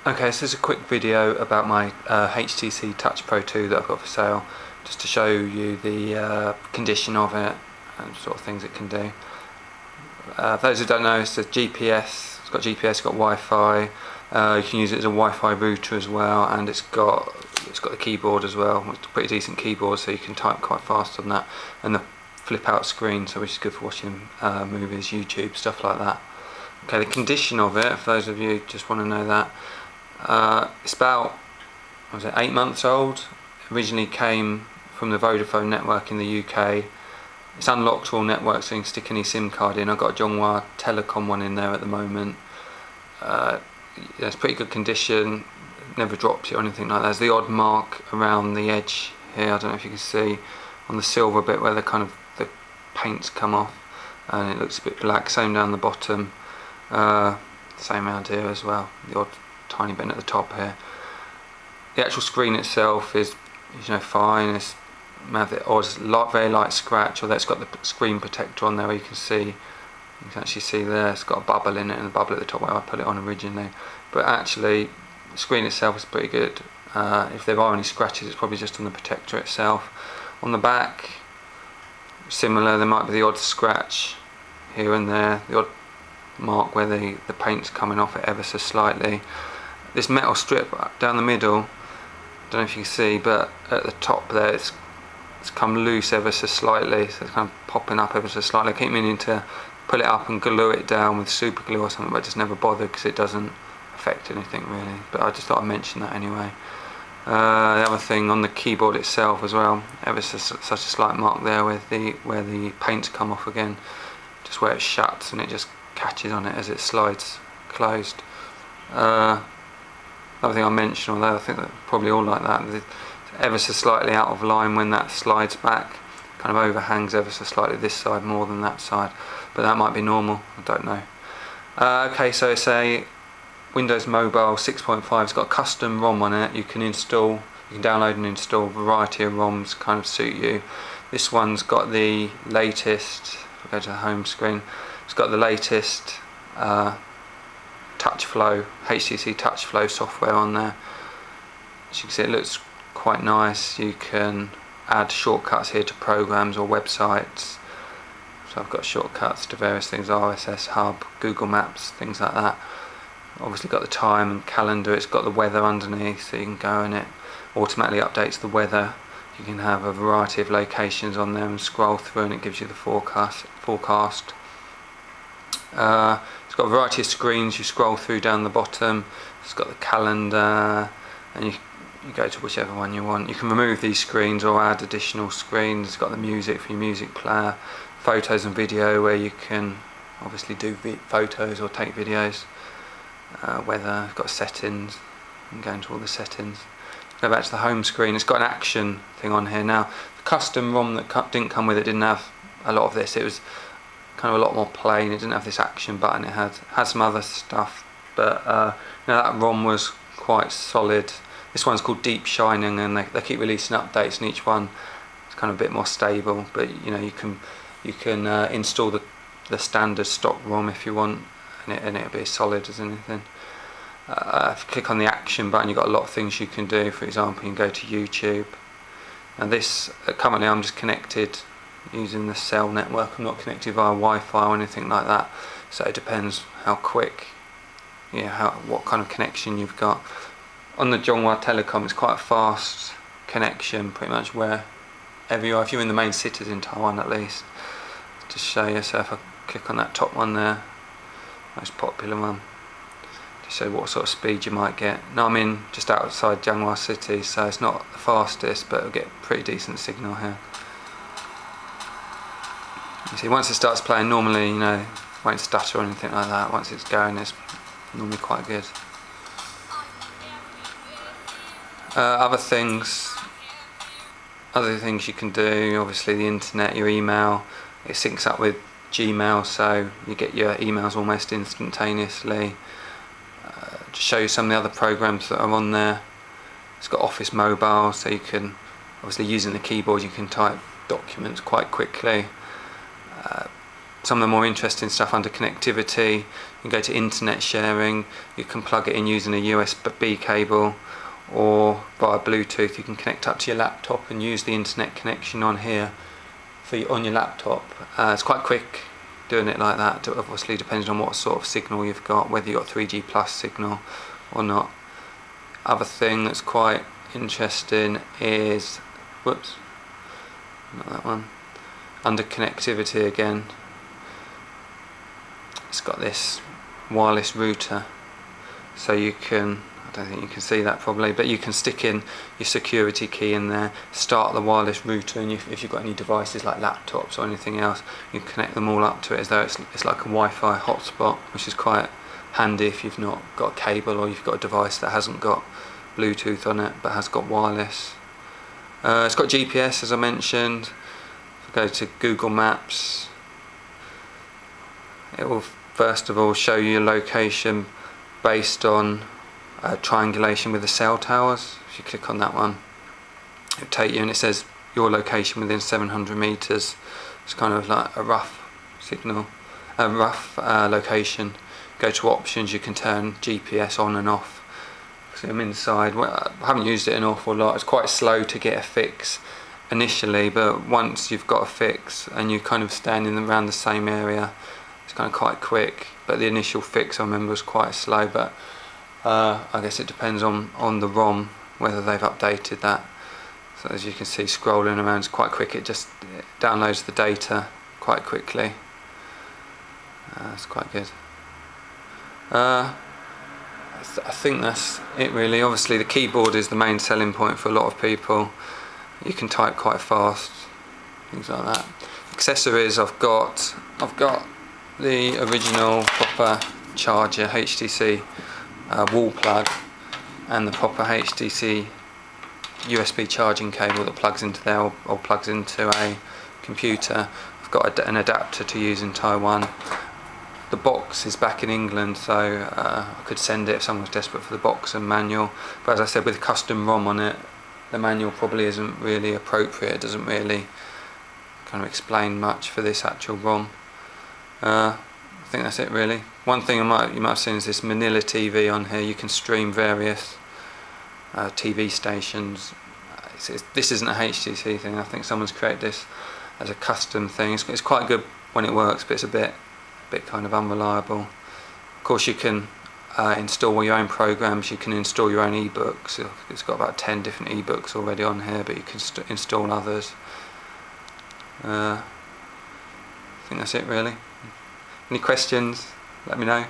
Okay, so this is a quick video about my HTC Touch Pro 2 that I've got for sale, just to show you the condition of it and sort of things it can do. For those who don't know, it's a GPS. It's got GPS, it's got Wi-Fi. You can use it as a Wi-Fi router as well, and it's got the keyboard as well. It's a pretty decent keyboard, so you can type quite fast on that, and the flip-out screen, so which is good for watching movies, YouTube, stuff like that. Okay, the condition of it, for those of you who just want to know that. It's about 8 months old. Originally came from the Vodafone network in the UK. It's unlocked to all networks, so you can stick any SIM card in. I've got a Zhonghua Telecom one in there at the moment. It's pretty good condition, never drops it or anything like that. There's the odd mark around the edge here, I don't know if you can see, on the silver bit where the paint's come off, and it looks a bit black. Same down the bottom, same around here as well, the odd tiny bit at the top here. The actual screen itself is fine. It's very light scratch, although it's got the screen protector on there where you can actually see there it's got a bubble in it, and a bubble at the top where I put it on originally. But actually the screen itself is pretty good. If there are any scratches, it's probably just on the protector itself. On the back, similar, there might be the odd scratch here and there, the odd mark where the paint's coming off it ever so slightly. This metal strip down the middle, don't know if you can see, but at the top there it's come loose ever so slightly, so it's kind of popping up ever so slightly. I keep meaning to pull it up and glue it down with super glue or something, but I just never bothered because it doesn't affect anything really, but I just thought I'd mention that anyway. The other thing, on the keyboard itself as well, ever so such a slight mark there where the paint's come off again, just where it shuts and it just catches on it as it slides closed. Another thing I mentioned, although I think that probably all like that, it's ever so slightly out of line when that slides back, kind of overhangs ever so slightly this side more than that side, but that might be normal, I don't know. Okay, so it's a Windows Mobile 6.5. It's got a custom ROM on it. You can download and install a variety of ROMs, kind of suit you. This one's got the latest, if I go to the home screen, it's got the latest HTC Touch Pro software on there. As you can see, it looks quite nice. You can add shortcuts here to programs or websites. So I've got shortcuts to various things, RSS Hub, Google Maps, things like that. Obviously got the time and calendar. It's got the weather underneath, so you can go and it automatically updates the weather. You can have a variety of locations on there and scroll through, and it gives you the forecast. It's got a variety of screens. You scroll through down the bottom. It's got the calendar, and you go to whichever one you want. You can remove these screens or add additional screens. It's got the music for your music player, photos and video where you can obviously do photos or take videos. Weather, it's got settings. You can go into all the settings. Go back to the home screen. It's got an action thing on here. Now, the custom ROM that didn't come with it didn't have a lot of this. It was kind of a lot more plain. It didn't have this action button. It had some other stuff, but that ROM was quite solid. This one's called Deep Shining, and they keep releasing updates, and each one is kind of a bit more stable. But you can install the standard stock ROM if you want, and it'll be as solid as anything. If you click on the action button, you've got a lot of things you can do. For example, you can go to YouTube. And this, currently I'm just connected using the cell network. I'm not connected via Wi-Fi or anything like that, so it depends how quick, what kind of connection you've got. On the Zhonghua Telecom, it's quite a fast connection pretty much wherever you are, if you're in the main cities in Taiwan at least. Just show you, so if I click on that top one there, most popular one, to show what sort of speed you might get. Now I'm in just outside Zhonghua City, so it's not the fastest, but it'll get a pretty decent signal here. You see, once it starts playing, normally, it won't stutter or anything like that. Once it's going, it's normally quite good. Other things you can do, obviously the internet, your email, it syncs up with Gmail, so you get your emails almost instantaneously. To show you some of the other programs that are on there, it's got Office Mobile, so you can, obviously using the keyboard, you can type documents quite quickly. Some of the more interesting stuff under connectivity, You go to internet sharing, you can plug it in using a USB cable, or via Bluetooth you can connect up to your laptop and use the internet connection on here on your laptop. It's quite quick doing it like that, obviously depending on what sort of signal you've got, whether you've got 3G plus signal or not. Other thing that's quite interesting is, whoops, not that one, under connectivity again, it's got this wireless router, so you can, I don't think you can see that probably, but you can stick in your security key in there, start the wireless router, and if you've got any devices like laptops or anything else, you can connect them all up to it as though it's like a Wi-Fi hotspot, which is quite handy if you've not got a cable or you've got a device that hasn't got Bluetooth on it but has got wireless. It's got GPS, as I mentioned. If I go to Google Maps, it will first of all show you your location based on triangulation with the cell towers. If you click on that one, it'll take you and it says your location within 700 meters. It's kind of like a rough signal, a rough location. Go to options, you can turn GPS on and off. So I'm inside. Well, I haven't used it an awful lot. It's quite slow to get a fix initially, but once you've got a fix and you're kind of standing around the same area, it's kind of quite quick. But the initial fix I remember was quite slow, but I guess it depends on the ROM whether they've updated that. So as you can see, scrolling around is quite quick. It downloads the data quite quickly. It's quite good. I think that's it really. Obviously the keyboard is the main selling point for a lot of people. You can type quite fast, things like that. Accessories, I've got the original proper charger, HTC wall plug, and the proper HTC USB charging cable that plugs into there or plugs into a computer. I've got an adapter to use in Taiwan. The box is back in England, so I could send it if someone was desperate for the box and manual. But as I said, with custom ROM on it, the manual probably isn't really appropriate. It doesn't really kind of explain much for this actual ROM. I think that's it really. One thing you might have seen is this Manila TV on here. You can stream various TV stations. This isn't a HTC thing. I think someone's created this as a custom thing. It's quite good when it works, but it's a bit kind of unreliable. Of course, you can install your own programs. You can install your own ebooks. It's got about 10 different ebooks already on here, but you can install others. I think that's it really. Any questions? Let me know.